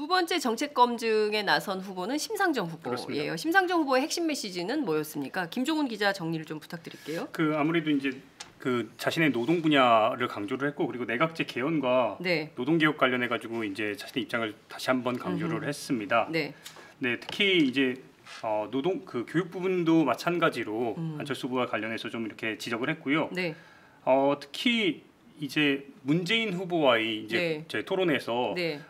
두 번째 정책 검증에 나선 후보는 심상정 후보예요. 심상정 후보의 핵심 메시지는 뭐였습니까? 김종훈 기자 정리를 좀 부탁드릴게요. 아무래도 이제 자신의 노동 분야를 강조를 했고, 그리고 내각제 개헌과 네. 노동 개혁 관련해 가지고 이제 자신의 입장을 다시 한번 강조를 했습니다. 네. 네, 특히 이제 노동 교육 부분도 마찬가지로 안철수 후보와 관련해서 좀 이렇게 지적을 했고요. 네. 특히 이제 문재인 후보와의 이제 제 토론에서 네.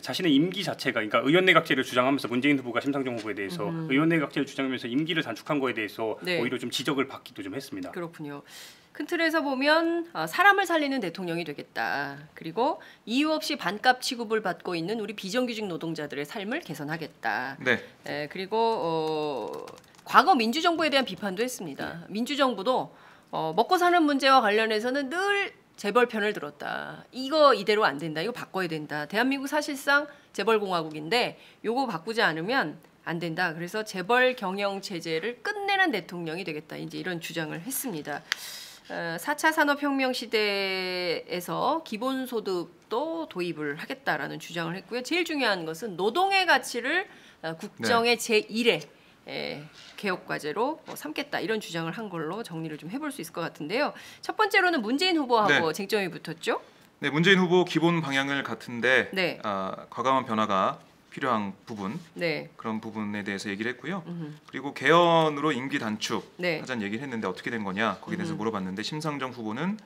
자신의 임기 자체가, 그러니까 의원내각제를 주장하면서 문재인 후보가 심상정 후보에 대해서 의원내각제를 주장하면서 임기를 단축한 거에 대해서 오히려 좀 지적을 받기도 좀 했습니다. 그렇군요. 큰 틀에서 보면 사람을 살리는 대통령이 되겠다. 그리고 이유 없이 반값 취급을 받고 있는 우리 비정규직 노동자들의 삶을 개선하겠다. 네. 그리고 과거 민주정부에 대한 비판도 했습니다. 민주정부도 먹고 사는 문제와 관련해서는 늘 재벌 편을 들었다. 이거 이대로 안 된다. 이거 바꿔야 된다. 대한민국 사실상 재벌공화국인데 요거 바꾸지 않으면 안 된다. 그래서 재벌 경영 체제를 끝내는 대통령이 되겠다. 이제 이런 주장을 했습니다. 4차 산업혁명 시대에서 기본소득도 도입을 하겠다라는 주장을 했고요. 제일 중요한 것은 노동의 가치를 국정의 제1회 개혁 과제로 삼겠다, 이런 주장을 한 걸로 정리를 좀 해볼 수 있을 것 같은데요. 첫 번째로는 문재인 후보하고 쟁점이 붙었죠. 네, 문재인 후보 기본 방향을 같은데 네. 과감한 변화가 필요한 부분, 네. 그런 부분에 대해서 얘기를 했고요. 그리고 개헌으로 임기 단축 네. 하자는 얘기를 했는데 어떻게 된 거냐, 거기에 대해서 물어봤는데 심상정 후보는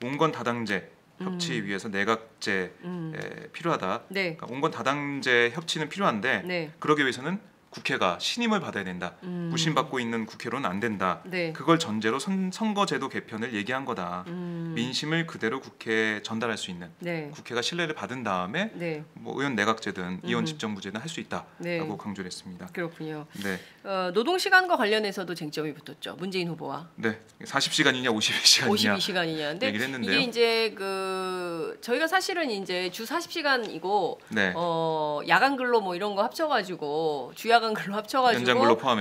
온건 다당제 협치 위해서 내각제 필요하다. 네. 그러니까 온건 다당제 협치는 필요한데 네. 그러기 위해서는 국회가 신임을 받아야 된다. 무신받고 있는 국회로는 안 된다. 네. 그걸 전제로 선거제도 개편을 얘기한 거다. 민심을 그대로 국회에 전달할 수 있는, 네. 국회가 신뢰를 받은 다음에 네. 뭐 의원 내각제든 이원 집정부제든 할 수 있다라고 네. 강조를 했습니다. 그렇군요. 네. 노동 시간과 관련해서도 쟁점이 붙었죠. 문재인 후보와. 네. 40시간이냐 52시간이냐 52시간이냐. 얘기를 했는데요. 이게 이제 저희가 사실은 이제 주 40시간이고 네. 야간 근로 뭐 이런 거 합쳐가지고 주야간 근로 합쳐가지고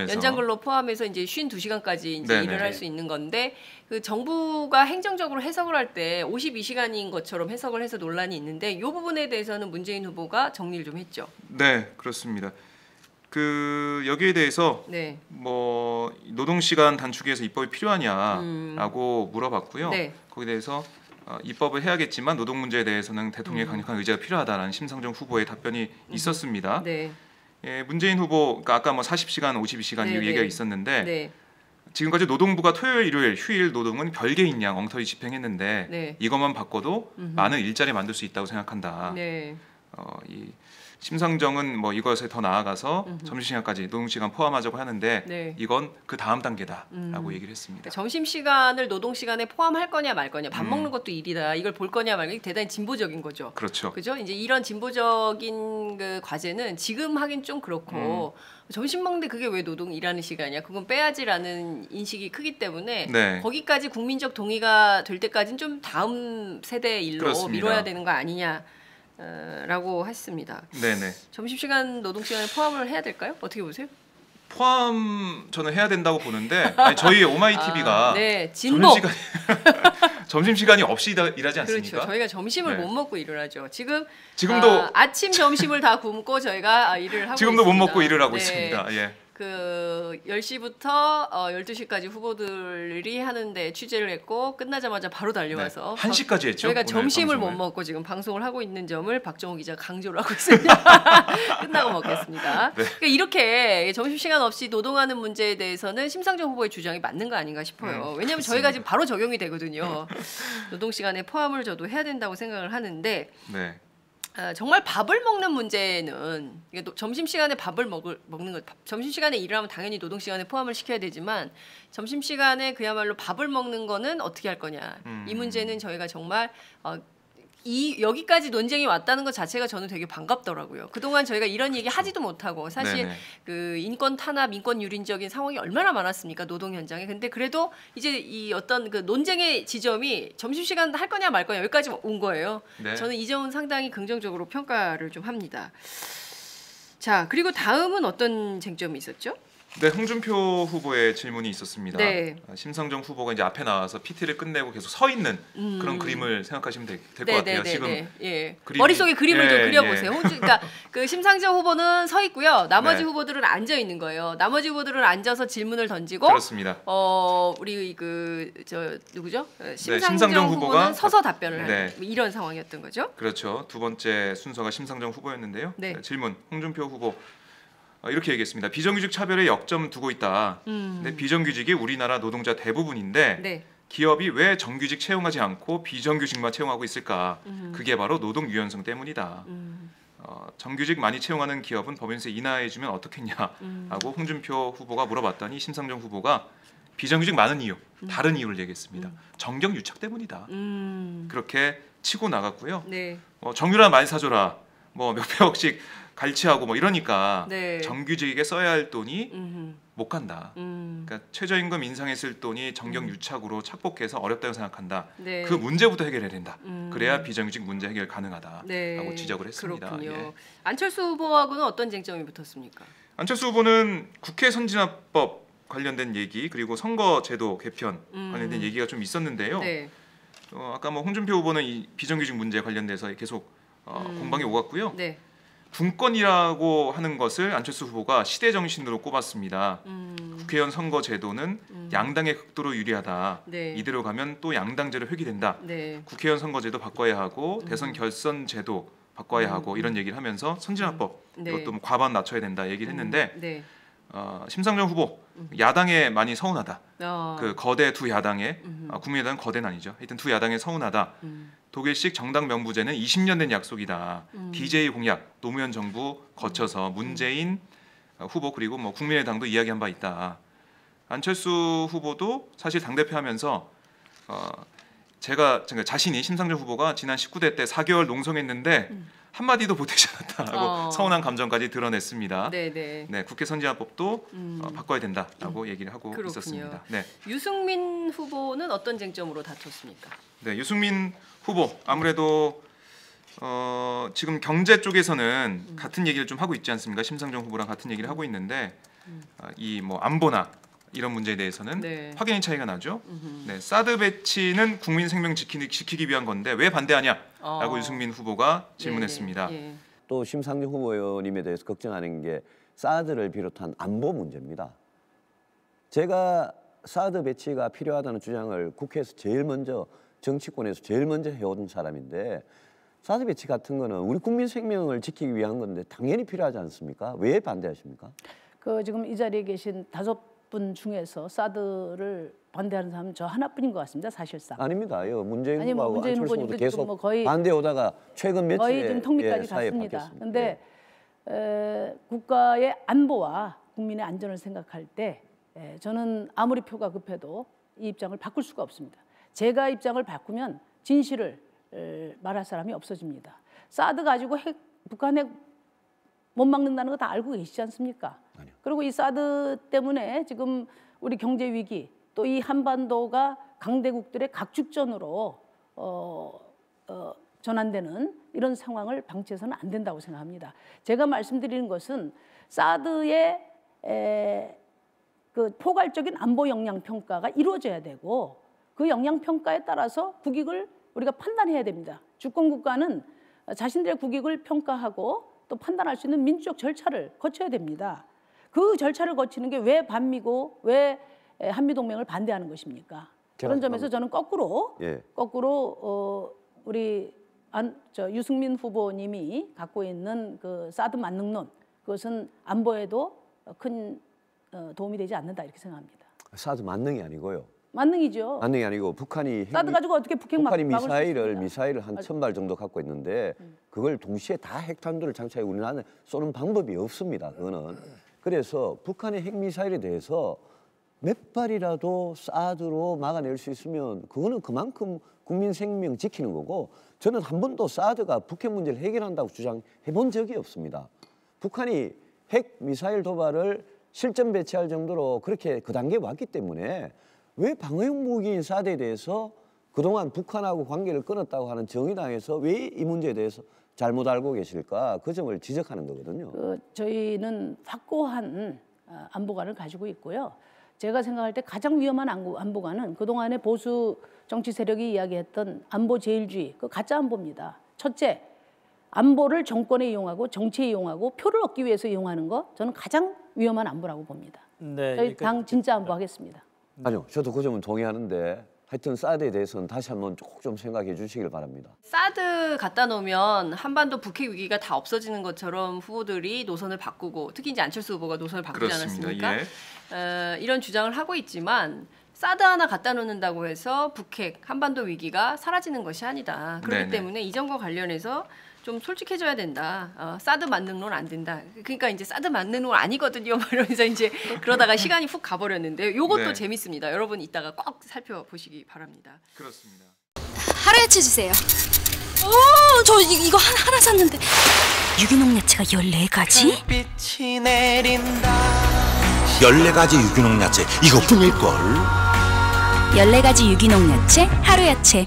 연장 근로 포함해서 이제 52시간까지 이제 네네. 일을 할 수 있는 건데, 그 정부가 행정적으로 해석을 할 때 52시간인 것처럼 해석을 해서 논란이 있는데, 이 부분에 대해서는 문재인 후보가 정리를 좀 했죠. 네, 그렇습니다. 여기에 대해서 네. 뭐 노동 시간 단축에 위해서 입법이 필요하냐라고 물어봤고요. 네. 거기에 대해서 입법을 해야겠지만 노동 문제에 대해서는 대통령의 강력한 의지가 필요하다라는 심상정 후보의 답변이 있었습니다. 네. 예, 문재인 후보, 그러니까 아까 뭐 40시간, 52시간 이 얘기가 있었는데 네. 지금까지 노동부가 토요일, 일요일, 휴일 노동은 별개인 양 엉터리 집행했는데 네. 이것만 바꿔도 많은 일자리 만들 수 있다고 생각한다. 네. 이 심상정은 뭐 이것에 더 나아가서 점심시간까지 노동시간 포함하자고 하는데 네. 이건 그 다음 단계다라고 얘기를 했습니다. 점심 시간을 노동 시간에 포함할 거냐 말 거냐, 밥 먹는 것도 일이다, 이걸 볼 거냐 말 거냐, 대단히 진보적인 거죠. 그렇죠. 그죠? 이제 이런 진보적인 그 과제는 지금 하긴 좀 그렇고 점심 먹는데 그게 왜 노동 일하는 시간이야? 그건 빼야지라는 인식이 크기 때문에 네. 거기까지 국민적 동의가 될 때까지는 좀 다음 세대의 일로 그렇습니다. 미뤄야 되는 거 아니냐? 라고 했습니다. 네네. 점심시간 노동시간에 포함을 해야 될까요? 어떻게 보세요? 포함 저는 해야 된다고 보는데 아니, 저희 오마이TV가 네, 진보. 점심시간이 없이 일하지 않습니까? 그렇죠. 저희가 점심을 네. 못 먹고 일을 하죠. 지금도 아침 점심을 다 굶고 저희가 일을 하고 지금도 있습니다. 못 먹고 일을 하고 네. 있습니다. 예. 10시부터 12시까지 후보들이 하는데 취재를 했고 끝나자마자 바로 달려와서 1시까지 했죠. 저희가 오늘 점심을 방송을. 못 먹고 지금 방송을 하고 있는 점을 박정호 기자가 강조를 하고 있습니다. 끝나고 먹겠습니다. 네. 그러니까 이렇게 점심시간 없이 노동하는 문제에 대해서는 심상정 후보의 주장이 맞는 거 아닌가 싶어요. 왜냐하면 저희가 지금 바로 적용이 되거든요. 노동시간에 포함을 저도 해야 된다고 생각을 하는데 네. 정말 밥을 먹는 문제는 점심시간에 밥을 먹는 것, 점심시간에 일을 하면 당연히 노동시간에 포함을 시켜야 되지만 점심시간에 그야말로 밥을 먹는 거는 어떻게 할 거냐. 이 문제는 저희가 정말 여기까지 논쟁이 왔다는 것 자체가 저는 되게 반갑더라고요. 그동안 저희가 이런 얘기 하지도 못하고 사실 네네. 그 인권 탄압, 인권 유린적인 상황이 얼마나 많았습니까, 노동 현장에. 근데 그래도 이제 이 어떤 그 논쟁의 지점이 점심시간 할 거냐 말 거냐 여기까지 온 거예요. 네. 저는 이 점은 상당히 긍정적으로 평가를 좀 합니다. 자, 그리고 다음은 어떤 쟁점이 있었죠? 네, 홍준표 후보의 질문이 있었습니다. 네. 심상정 후보가 이제 앞에 나와서 PT를 끝내고 계속 서 있는 그런 그림을 생각하시면 될 것 같아요. 지금 예. 그림이, 머릿속에 그림을 좀 예, 그려보세요. 그러니까 그 심상정 후보는 서 있고요. 나머지 네. 후보들은 앉아 있는 거예요. 나머지 후보들은 앉아서 질문을 던지고 그렇습니다. 우리 그 저 누구죠? 심상정 후보는 후보가 서서 답변을 네. 하는 이런 상황이었던 거죠. 그렇죠. 두 번째 순서가 심상정 후보였는데요. 네. 질문 홍준표 후보 이렇게 얘기했습니다. 비정규직 차별에 역점 두고 있다. 근데 비정규직이 우리나라 노동자 대부분인데 네. 기업이 왜 정규직 채용하지 않고 비정규직만 채용하고 있을까? 그게 바로 노동 유연성 때문이다. 정규직 많이 채용하는 기업은 법인세 인하해주면 어떻겠냐라고 홍준표 후보가 물어봤더니 심상정 후보가 비정규직 많은 이유, 다른 이유를 얘기했습니다. 정경 유착 때문이다. 그렇게 치고 나갔고요. 네. 정유라 많이 사줘라. 뭐 몇백억씩 갈취하고 뭐 이러니까 네. 정규직에 써야 할 돈이 못 간다. 음. 그러니까 최저임금 인상했을 돈이 정경 유착으로 착복해서 어렵다고 생각한다. 네. 그 문제부터 해결해야 된다. 그래야 비정규직 문제 해결 가능하다라고 네. 지적을 했습니다. 그렇군요. 예. 안철수 후보하고는 어떤 쟁점이 붙었습니까? 안철수 후보는 국회 선진화법 관련된 얘기 그리고 선거제도 개편 관련된 얘기가 좀 있었는데요. 네. 아까 뭐 홍준표 후보는 이 비정규직 문제 관련돼서 계속 공방이 오갔고요. 네. 분권이라고 하는 것을 안철수 후보가 시대 정신으로 꼽았습니다. 국회의원 선거 제도는 양당의 극도로 유리하다. 네. 이대로 가면 또 양당제로 회귀된다. 네. 국회의원 선거 제도 바꿔야 하고 대선 결선 제도 바꿔야 하고 이런 얘기를 하면서 선진화법 네. 이것도 뭐 과반 낮춰야 된다 얘기를 했는데 네. 심상정 후보 야당에 많이 서운하다. 어. 그 거대 두 야당에 국민의당은 거대는 아니죠. 하여튼 두 야당에 서운하다. 독일식 정당 명부제는 20년 된 약속이다. DJ 공약, 노무현 정부 거쳐서 문재인 후보 그리고 뭐 국민의당도 이야기한 바 있다. 안철수 후보도 사실 당대표하면서 제가 자신이 심상정 후보가 지난 19대 때 4개월 농성했는데 한마디도 보태지 않았다라고 서운한 감정까지 드러냈습니다. 네네. 네, 국회 선진화법도 바꿔야 된다라고 얘기를 하고 그렇군요. 있었습니다. 네. 유승민 후보는 어떤 쟁점으로 다퉜습니까? 네, 유승민 후보 아무래도 지금 경제 쪽에서는 같은 얘기를 좀 하고 있지 않습니까? 심상정 후보랑 같은 얘기를 하고 있는데 이 뭐 안보나 이런 문제에 대해서는 네. 확연히 차이가 나죠. 네, 사드 배치는 국민 생명 지키기 위한 건데 왜 반대하냐라고 유승민 후보가 질문했습니다. 예. 또 심상정 후보 의원님에 대해서 걱정하는 게 사드를 비롯한 안보 문제입니다. 제가 사드 배치가 필요하다는 주장을 국회에서 제일 먼저 정치권에서 제일 먼저 해온 사람인데 사드 배치 같은 거는 우리 국민 생명을 지키기 위한 건데 당연히 필요하지 않습니까? 왜 반대하십니까? 지금 이 자리에 계신 5분 중에서 사드를 반대하는 사람은 저 하나뿐인 것 같습니다. 사실상. 아닙니다. 문재인 아니, 후보하고 문재인 안철수 후보도 후보님도 계속 지금 뭐 거의 반대오다가 최근 며칠에 거의 좀 턱밑까지 사이에 갔습니다. 바뀌었습니다. 그런데 국가의 안보와 국민의 안전을 생각할 때 저는 아무리 표가 급해도 이 입장을 바꿀 수가 없습니다. 제가 입장을 바꾸면 진실을 말할 사람이 없어집니다. 사드 가지고 북한 핵 못 막는다는 거 다 알고 계시지 않습니까? 아니요. 그리고 이 사드 때문에 지금 우리 경제 위기 또 이 한반도가 강대국들의 각축전으로 전환되는 이런 상황을 방치해서는 안 된다고 생각합니다. 제가 말씀드리는 것은 사드의 그 포괄적인 안보 역량 평가가 이루어져야 되고 그 역량 평가에 따라서 국익을 우리가 판단해야 됩니다. 주권 국가는 자신들의 국익을 평가하고 또 판단할 수 있는 민주적 절차를 거쳐야 됩니다. 그 절차를 거치는 게 왜 반미고 왜 한미동맹을 반대하는 것입니까? 그런 점에서 저는 거꾸로 우리 유승민 후보님이 갖고 있는 그 사드 만능론 그것은 안보에도 큰 도움이 되지 않는다 이렇게 생각합니다. 사드 만능이 아니고요. 만능이죠. 만능이 아니고 북한이 사드 가지고 어떻게 북핵 북한이 막을 수 있습니까? 미사일을 한 1000발 정도 갖고 있는데 그걸 동시에 다 핵탄두를 장착해 우리나라는 쏘는 방법이 없습니다. 그거는. 그래서 북한의 핵미사일에 대해서 몇 발이라도 사드로 막아낼 수 있으면 그거는 그만큼 국민 생명 지키는 거고 저는 한 번도 사드가 북핵 문제를 해결한다고 주장해 본 적이 없습니다. 북한이 핵미사일 도발을 실전 배치할 정도로 그렇게 그 단계에 왔기 때문에 왜 방어용 무기인 사드에 대해서 그동안 북한하고 관계를 끊었다고 하는 정의당에서 왜 이 문제에 대해서 잘못 알고 계실까? 그 점을 지적하는 거거든요. 저희는 확고한 안보관을 가지고 있고요. 제가 생각할 때 가장 위험한 안보관은 그동안의 보수 정치 세력이 이야기했던 안보 제일주의, 그 가짜 안보입니다. 첫째, 안보를 정권에 이용하고 정치에 이용하고 표를 얻기 위해서 이용하는 거, 저는 가장 위험한 안보라고 봅니다. 네, 저희 당 진짜 안보 하겠습니다. 아니요, 저도 그 점은 동의하는데 하여튼 사드에 대해서는 다시 한번 꼭 좀 생각해 주시길 바랍니다. 사드 갖다 놓으면 한반도 북핵 위기가 다 없어지는 것처럼 후보들이 노선을 바꾸고, 특히 이제 안철수 후보가 노선을 바꾸지 그렇습니다. 않았습니까? 예. 이런 주장을 하고 있지만 사드 하나 갖다 놓는다고 해서 북핵, 한반도 위기가 사라지는 것이 아니다. 그렇기 네네. 때문에 이 점과 관련해서 좀 솔직해져야 된다. 사드 만능론 안 된다. 그러니까 이제 사드 만능론 아니거든요. 이러면서 이제 그러다가 시간이 훅 가버렸는데 요것도 네. 재밌습니다. 여러분 이따가 꼭 살펴보시기 바랍니다. 그렇습니다. 하루야채 주세요. 저 이거 하나 샀는데 유기농 야채가 14가지? 빛이 내린다. 14가지 유기농 야채 이것뿐일걸. 14가지 유기농 야채 하루야채.